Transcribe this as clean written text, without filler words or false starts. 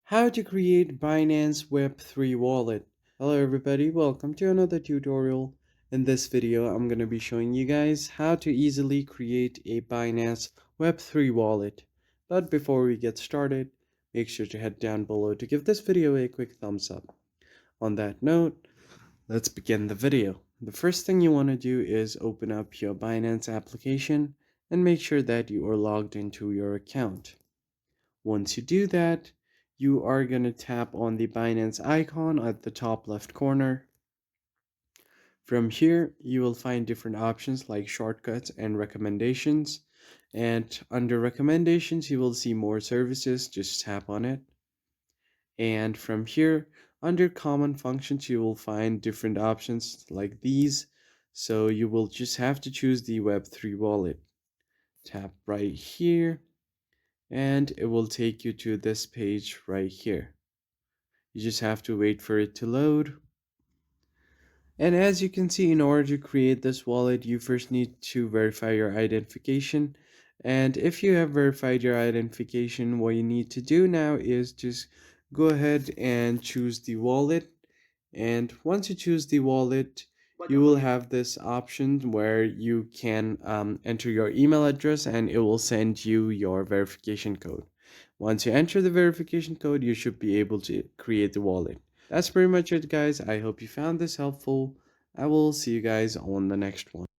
How to create Binance Web3 wallet. Hello everybody, welcome to another tutorial. In this video, I'm going to be showing you guys how to easily create a Binance Web3 wallet. But before we get started, make sure to head down below to give this video a quick thumbs up. On that note, let's begin the video. The first thing you want to do is open up your Binance application and make sure that you are logged into your account. Once you do that, you are going to tap on the Binance icon at the top left corner. From here, you will find different options like shortcuts and recommendations. And under recommendations, you will see more services. Just tap on it. And from here, under common functions, you will find different options like these. So you will just have to choose the Web3 wallet. Tap right here and it will take you to this page right here. You just have to wait for it to load. And as you can see, in order to create this wallet, you first need to verify your identification. And if you have verified your identification, what you need to do now is just go ahead and choose the wallet. And once you choose the wallet, you will have this option where you can enter your email address and it will send you your verification code. Once you enter the verification code, you should be able to create the wallet. That's pretty much it, guys. I hope you found this helpful. I will see you guys on the next one.